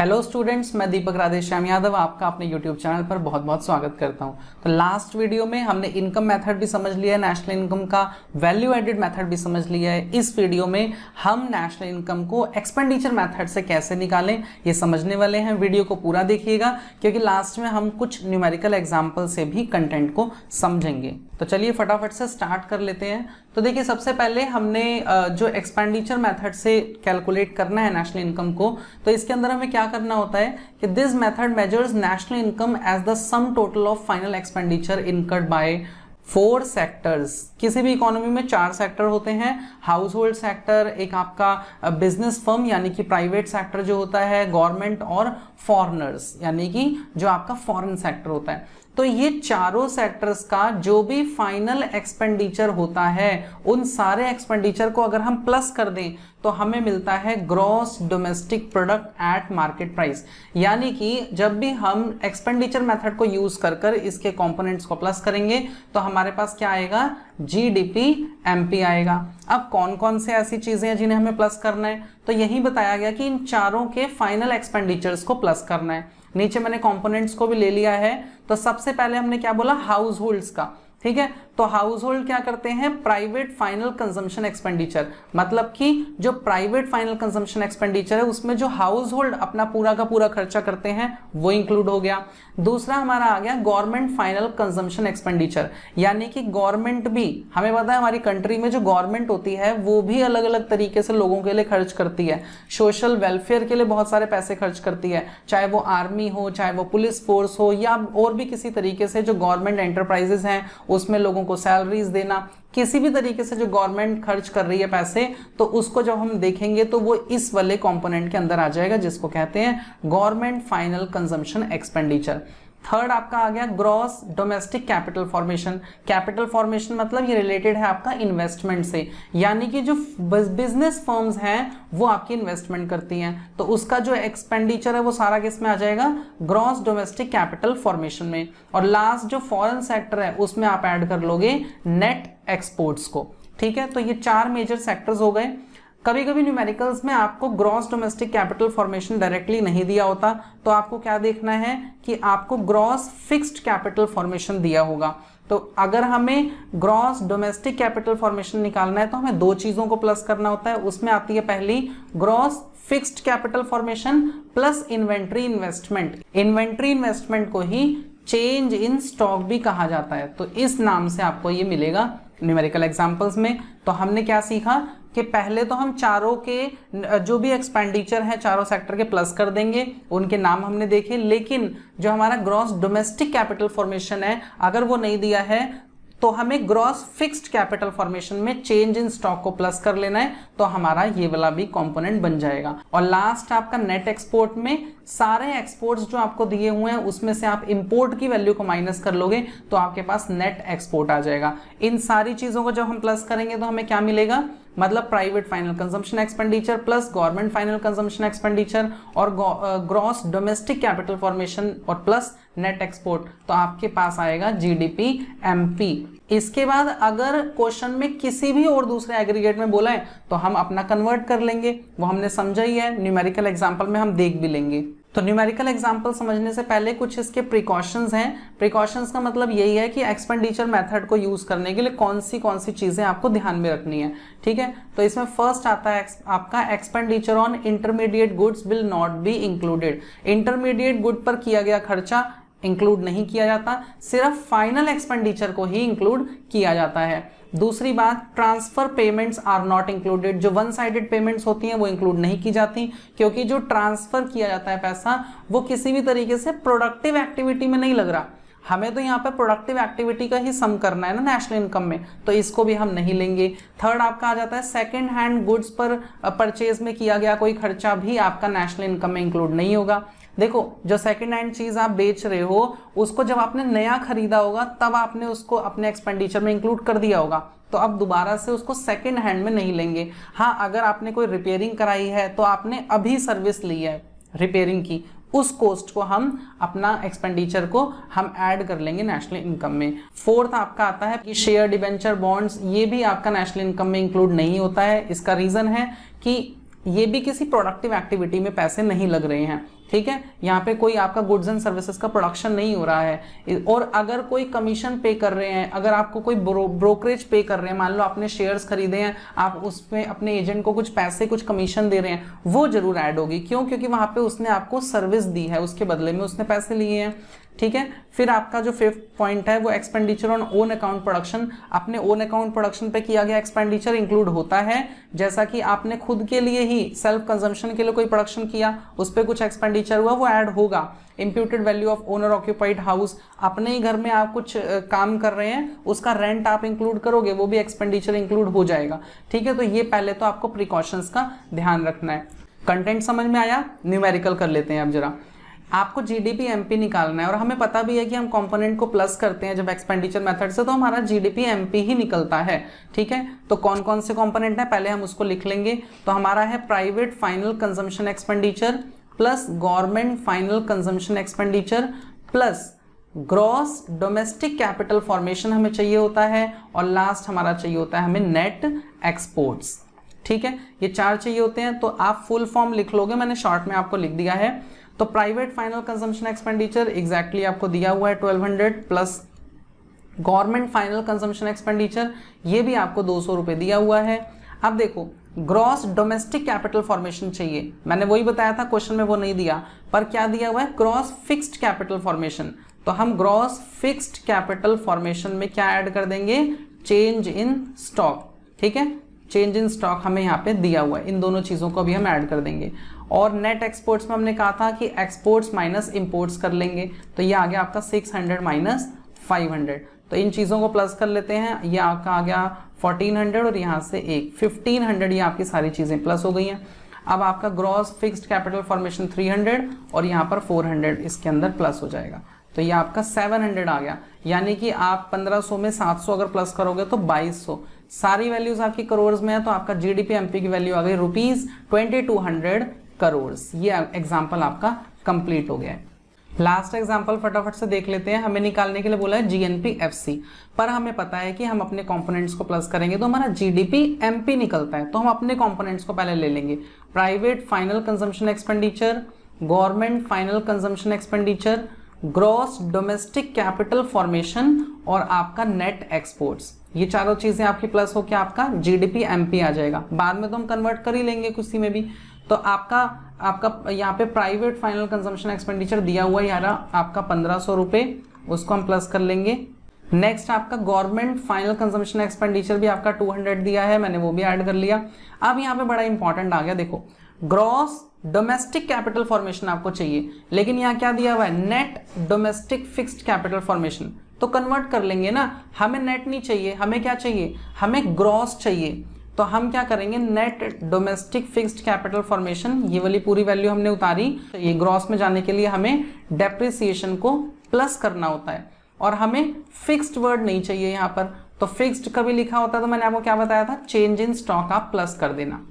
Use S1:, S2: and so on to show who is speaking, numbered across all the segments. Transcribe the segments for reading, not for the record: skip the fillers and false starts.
S1: Hello students, मैं दीपक राधेश्याम यादव आपका अपने यूट्यूब चैनल पर बहुत बहुत स्वागत करता हूं। तो लास्ट वीडियो में हमने इनकम मेथड भी समझ लिया है, नेशनल इनकम का वैल्यू एडेड मेथड भी समझ लिया है। इस वीडियो में हम नेशनल इनकम को एक्सपेंडिचर मेथड से कैसे निकालें ये समझने वाले हैं। वीडियो को पूरा देखिएगा क्योंकि लास्ट में हम कुछ न्यूमेरिकल एग्जाम्पल से भी कंटेंट को समझेंगे। तो चलिए फटाफट से स्टार्ट कर लेते हैं। तो देखिए, सबसे पहले हमने जो एक्सपेंडिचर मेथड से कैलकुलेट करना है नेशनल इनकम को, तो इसके अंदर हमें क्या करना होता है कि this method measures national income as the sum total of final expenditure incurred by 4 sectors. किसी भी इकोनॉमी में 4 सेक्टर होते हैं। हाउस होल्ड सेक्टर, एक आपका बिजनेस फर्म यानी कि प्राइवेट सेक्टर जो होता है, गवर्नमेंट और फॉरेनर्स यानी कि जो आपका फॉरेन सेक्टर होता है। तो ये चारों सेक्टर्स का जो भी फाइनल एक्सपेंडिचर होता है, उन सारे एक्सपेंडिचर को अगर हम प्लस कर दें तो हमें मिलता है gross domestic product at market price. यानी कि जब भी हम एक्सपेंडिचर मेथड को यूज कर कर इसके कंपोनेंट्स को प्लस करेंगे तो हमारे पास क्या आएगा, जीडीपी एमपी आएगा। अब कौन कौन से ऐसी चीजें हैं जिन्हें हमें प्लस करना है, तो यही बताया गया कि इन चारों के फाइनल एक्सपेंडिचर्स को प्लस करना है। नीचे मैंने कंपोनेंट्स को भी ले लिया है। तो सबसे पहले हमने क्या बोला, हाउस होल्ड्स का, ठीक है। तो हाउस होल्ड क्या करते हैं, प्राइवेट फाइनल कंजम्पशन एक्सपेंडिचर, मतलब कि जो प्राइवेट फाइनल कंजम्पशन एक्सपेंडिचर है उसमें जो हाउस होल्ड अपना पूरा का पूरा खर्चा करते हैं वो इंक्लूड हो गया। दूसरा हमारा आ गया गवर्नमेंट फाइनल कंजम्पशन एक्सपेंडिचर, यानी कि गवर्नमेंट भी, हमें पता है हमारी कंट्री में जो गवर्नमेंट होती है वो भी अलग अलग तरीके से लोगों के लिए खर्च करती है। सोशल वेलफेयर के लिए बहुत सारे पैसे खर्च करती है, चाहे वो आर्मी हो, चाहे वो पुलिस फोर्स हो, या और भी किसी तरीके से जो गवर्नमेंट एंटरप्राइजेस हैं उसमें लोगों को सैलरीज देना, किसी भी तरीके से जो गवर्नमेंट खर्च कर रही है पैसे, तो उसको जब हम देखेंगे तो वो इस वाले कंपोनेंट के अंदर आ जाएगा जिसको कहते हैं government final consumption expenditure. Third आपका आ गया gross domestic capital formation. Capital formation मतलब ये रिलेटेड है आपका इन्वेस्टमेंट से, यानी कि जो बिजनेस फर्म्स हैं वो आपकी इन्वेस्टमेंट करती हैं, तो उसका जो एक्सपेंडिचर है वो सारा किस में आ जाएगा, ग्रॉस डोमेस्टिक कैपिटल फॉर्मेशन में। और लास्ट जो फॉरेन सेक्टर है उसमें आप ऐड कर लोगे नेट एक्सपोर्ट्स को, ठीक है। तो ये 4 मेजर सेक्टर्स हो गए। कभी कभी न्यूमेरिकल्स में आपको gross domestic capital formation directly नहीं दिया होता, तो आपको क्या देखना है कि आपको ग्रॉस फिक्स्ड कैपिटल फॉर्मेशन दिया होगा। तो अगर हमें ग्रॉस डोमेस्टिक कैपिटल फॉर्मेशन निकालना है तो हमें 2 चीजों को प्लस करना होता है। उसमें आती है पहली gross fixed capital formation plus inventory investment. Inventory investment को ही चेंज इन स्टॉक भी कहा जाता है, तो इस नाम से आपको ये मिलेगा न्यूमेरिकल एग्जांपल्स में। तो हमने क्या सीखा कि पहले तो हम चारों के जो भी एक्सपेंडिचर है चारों सेक्टर के प्लस कर देंगे, उनके नाम हमने देखे, लेकिन जो हमारा ग्रॉस डोमेस्टिक कैपिटल फॉर्मेशन है अगर वो नहीं दिया है तो हमें ग्रॉस फिक्स्ड कैपिटल फॉर्मेशन में चेंज इन स्टॉक को प्लस कर लेना है, तो हमारा ये वाला भी कंपोनेंट बन जाएगा। और लास्ट आपका नेट एक्सपोर्ट में सारे एक्सपोर्ट्स जो आपको दिए हुए हैं उसमें से आप इंपोर्ट की वैल्यू को माइनस कर लोगे तो आपके पास नेट एक्सपोर्ट आ जाएगा। इन सारी चीजों को जब हम प्लस करेंगे तो हमें क्या मिलेगा, मतलब private final consumption expenditure plus government final consumption expenditure और ग्रॉस डोमेस्टिक कैपिटल फॉर्मेशन और प्लस नेट एक्सपोर्ट, तो आपके पास आएगा जीडीपी एमपी। इसके बाद अगर क्वेश्चन में किसी भी और दूसरे एग्रीगेट में बोला है तो हम अपना कन्वर्ट कर लेंगे, वो हमने समझा ही है, न्यूमेरिकल एग्जांपल में हम देख भी लेंगे। तो न्यूमेरिकल एग्जांपल समझने से पहले कुछ इसके प्रिकॉशंस हैं। प्रिकॉशंस का मतलब यही है कि एक्सपेंडिचर मेथड को यूज करने के लिए कौन सी चीजें आपको ध्यान में रखनी है, ठीक है। तो इसमें फर्स्ट आता है आपका expenditure on intermediate goods will not be included. Intermediate good पर किया गया खर्चा इंक्लूड नहीं किया जाता, सिर्फ फाइनल एक्सपेंडिचर को ही इंक्लूड किया जाता है। दूसरी बात, transfer payments are not included. जो वन साइडेड पेमेंट्स होती हैं वो इंक्लूड नहीं की जाती, क्योंकि जो ट्रांसफर किया जाता है पैसा वो किसी भी तरीके से प्रोडक्टिव एक्टिविटी में नहीं लग रहा। हमें तो यहाँ पे प्रोडक्टिव एक्टिविटी का ही सम करना है ना नेशनल इनकम में, तो इसको भी हम नहीं लेंगे। थर्ड आपका आ जाता है सेकंड हैंड गुड्स पर परचेज में किया गया कोई खर्चा भी आपका नेशनल इनकम में इंक्लूड नहीं होगा। देखो, जो सेकंड हैंड चीज आप बेच रहे हो उसको जब आपने नया खरीदा होगा तब आपने उसको अपने एक्सपेंडिचर में इंक्लूड कर दिया होगा, तो अब दोबारा से उसको सेकंड हैंड में नहीं लेंगे। हाँ, अगर आपने कोई रिपेयरिंग कराई है तो आपने अभी सर्विस ली है रिपेयरिंग की, उस कॉस्ट को हम अपना एक्सपेंडिचर को हम ऐड कर लेंगे नेशनल इनकम में। फोर्थ आपका आता है कि शेयर डिबेंचर बॉन्ड्स, ये भी आपका नेशनल इनकम में इंक्लूड नहीं होता है। इसका रीजन है कि ये भी किसी प्रोडक्टिव एक्टिविटी में पैसे नहीं लग रहे हैं, ठीक है, यहाँ पे कोई आपका गुड्स एंड सर्विसेज का प्रोडक्शन नहीं हो रहा है। और अगर कोई कमीशन पे कर रहे हैं, अगर आपको कोई ब्रोकरेज पे कर रहे हैं, मान लो आपने शेयर्स खरीदे हैं, आप उसमें अपने एजेंट को कुछ पैसे कुछ कमीशन दे रहे हैं, वो जरूर ऐड होगी। क्यों? क्योंकि वहां पे उसने आपको सर्विस दी है, उसके बदले में उसने पैसे लिए हैं। ठीक है, फिर आपका जो 5th पॉइंट है वो expenditure on own account production. अपने ओन अकाउंट प्रोडक्शन पे किया गया एक्सपेंडिचर इंक्लूड होता है, जैसा कि आपने खुद के लिए ही सेल्फ कंजम्पशन के लिए कोई प्रोडक्शन किया, उस पर कुछ एक्सपेंडिचर हुआ, वो ऐड होगा। Imputed value of owner occupied house, अपने ही घर में आप कुछ काम कर रहे हैं, उसका रेंट आप इंक्लूड करोगे, वो भी एक्सपेंडिचर इंक्लूड हो जाएगा। ठीक है, तो ये पहले तो आपको प्रिकॉशंस का ध्यान रखना है। कंटेंट समझ में आया? न्यूमेरिकल कर लेते हैं अब जरा। आपको जीडीपी एमपी निकालना है और हमें पता भी है कि हम कंपोनेंट को प्लस करते हैं जब एक्सपेंडिचर मेथड से, तो हमारा जीडीपी एमपी ही निकलता है। ठीक है, तो कौन कौन से कंपोनेंट है पहले हम उसको लिख लेंगे। तो हमारा है private final consumption expenditure plus government final consumption expenditure plus gross domestic capital formation हमें चाहिए होता है, और लास्ट हमारा चाहिए होता है हमें नेट एक्सपोर्ट्स। ठीक है, ये 4 चाहिए होते हैं। तो आप फुल फॉर्म लिख लोगे, मैंने शॉर्ट में आपको लिख दिया है। तो private final consumption expenditure exactly आपको दिया हुआ है 1200 plus government final consumption expenditure, ये भी आपको 200 रुपए दिया हुआ है। अब देखो, ग्रॉस डोमेस्टिक कैपिटल फॉर्मेशन चाहिए, मैंने वही बताया था, क्वेश्चन में वो नहीं दिया, पर क्या दिया हुआ है? Gross fixed capital formation. तो हम ग्रॉस फिक्स्ड कैपिटल फॉर्मेशन में क्या ऐड कर देंगे? Change in stock. ठीक है, चेंज इन स्टॉक हमें यहाँ पे दिया हुआ है, इन दोनों चीजों को भी हम ऐड कर देंगे। और नेट एक्सपोर्ट्स में हमने कहा था कि एक्सपोर्ट्स माइनस इंपोर्ट्स कर लेंगे, तो ये आ गया आपका 600 माइनस 500। तो इन चीजों को प्लस कर लेते हैं, ये आपका आ गया 1400 और यहाँ से एक 1500, ये आपकी सारी चीजें प्लस हो गई हैं। अब आपका ग्रॉस फिक्स्ड कैपिटल फॉर्मेशन 300 और यहाँ पर 400 इसके अंदर प्लस हो जाएगा, तो ये आपका 700 आ गया। यानी कि आप 1500 में 700 अगर प्लस करोगे तो 2200। सारी वैल्यूज आपकी करोड़ में है, तो आपका जीडीपी एमपी की वैल्यू आ गई ₹2200 करोड़। ये एग्जाम्पल आपका कंप्लीट हो गया है। लास्ट एग्जाम्पल फटाफट से देख लेते हैं। हमें निकालने के लिए बोला है जीएनपी-एफसी, पर हमें पता है कि हम अपने कंपोनेंट्स को प्लस करेंगे तो हमारा जीडीपी एमपी निकलता है। तो हम अपने कंपोनेंट्स को पहले ले लेंगे। Private final consumption expenditure, government final consumption expenditure, gross domestic capital formation और आपका नेट एक्सपोर्ट्स। ये चारों चीजें आपकी प्लस होकर आपका जीडीपी एमपी आ जाएगा। बाद में तो हम कन्वर्ट कर ही लेंगे किसी में भी। तो आपका यहाँ पे प्राइवेट फाइनल कंजम्पशन एक्सपेंडिचर दिया हुआ यार आपका 1500 रुपए, उसको हम प्लस कर लेंगे। नेक्स्ट आपका गवर्नमेंट फाइनल कंजम्पशन एक्सपेंडिचर भी आपका 200 दिया है, मैंने वो भी ऐड कर लिया। अब यहाँ पे बड़ा इंपॉर्टेंट आ गया, देखो ग्रॉस डोमेस्टिक कैपिटल फॉर्मेशन आपको चाहिए, लेकिन यहाँ क्या दिया हुआ है? Net domestic fixed capital formation. तो कन्वर्ट कर लेंगे ना, हमें नेट नहीं चाहिए, हमें क्या चाहिए? हमें ग्रॉस चाहिए। तो हम क्या करेंगे? Net domestic fixed capital formation, ये वाली पूरी वैल्यू हमने उतारी। तो ये ग्रॉस में जाने के लिए हमें डेप्रिसिएशन को प्लस करना होता है, और हमें फिक्स्ड वर्ड नहीं चाहिए यहाँ पर। तो फिक्स्ड कभी लिखा होता है तो मैंने आपको क्या बताया था? चेंज इन स्टॉक आप प्लस कर देना।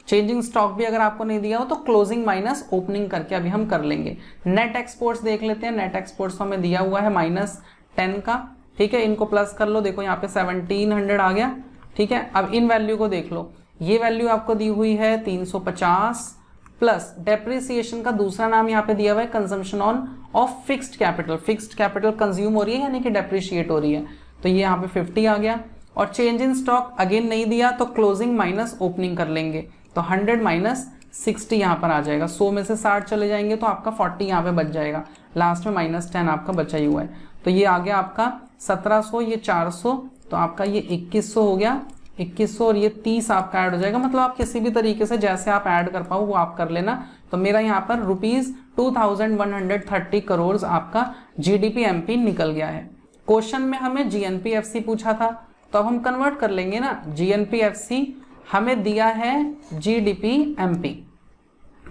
S1: चेंजिंग स्टॉक भी अगर आपको नहीं दिया हो तो क्लोजिंग माइनस ओपनिंग करके अभी हम कर लेंगे। नेट एक्सपोर्ट्स देख लेते हैं। नेट एक्सपोर्ट्स हमें दिया हुआ है -10 का, ठीक है, इनको प्लस कर लो। देखो यहाँ पे 1700 आ गया, ठीक है। अब इन वैल्यू को देख लो, ये वैल्यू आपको दी हुई है 350 प्लस डेप्रिसिएशन का दूसरा नाम यहाँ पे दिया हुआ है consumption on off fixed capital. Fixed capital consume हो रही है यानी कि डेप्रिशिएट हो रही है, तो ये यहाँ पे 50 आ गया। और चेंज इन स्टॉक अगेन नहीं दिया तो क्लोजिंग माइनस ओपनिंग कर लेंगे, तो 100 माइनस 60 यहाँ पर आ जाएगा। 100 में से 60 चले जाएंगे तो आपका 40 यहाँ पे बच जाएगा। लास्ट में -10 आपका बचा ही हुआ है, तो ये आ गया आपका 1700, ये 400, तो आपका ये 2100 हो गया। 2100 और ये 30 आपका ऐड हो जाएगा। मतलब आप किसी भी तरीके से जैसे आप ऐड कर पाओ वो आप कर लेना। तो मेरा यहाँ पर ₹2130 करोड़ आपका GDP-MP निकल गया है। क्वेश्चन में हमें GNP-FC पूछा था, तो अब हम कन्वर्ट कर लेंगे ना। GNP-FC हमें दिया है GDP-MP,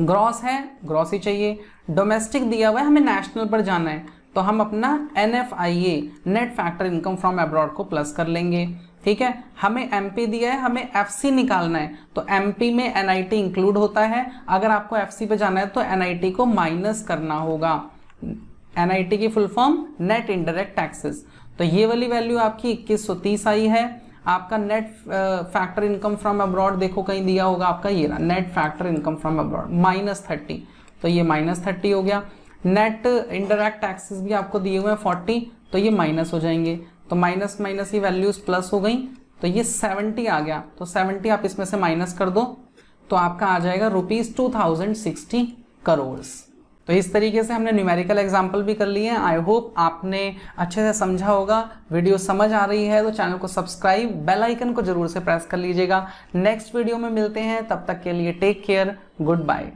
S1: ग्रॉस है, ग्रॉस ही चाहिए। डोमेस्टिक दिया हुआ है, हमें नेशनल पर जाना है, तो हम अपना NFIA net factor income from abroad को प्लस कर लेंगे, ठीक है। हमें MP दिया है, हमें FC निकालना है, तो MP में NIT इंक्लूड होता है। अगर आपको FC पे जाना है तो NIT को माइनस करना होगा। NIT की full form net indirect taxes. तो ये वाली वैल्यू आपकी 2130 आई है। आपका net factor income from abroad देखो कहीं दिया होगा आपका, ये रहा net factor income from abroad -30। तो ये -30 हो गया। नेट इंडायरेक्ट टैक्सेस भी आपको दिए हुए हैं 40, तो ये माइनस हो जाएंगे, तो माइनस माइनस ये वैल्यूज प्लस हो गई, तो ये 70 आ गया, तो 70 आप इसमें से माइनस कर दो तो आपका आ जाएगा ₹2060 करोड़। तो इस तरीके से हमने न्यूमेरिकल एग्जाम्पल भी कर लिए हैं। आई होप आपने अच्छे से समझा होगा। वीडियो समझ आ रही है तो चैनल को सब्सक्राइब, बेल आइकन को जरूर से प्रेस कर लीजिएगा। नेक्स्ट वीडियो में मिलते हैं, तब तक के लिए टेक केयर, गुड बाय।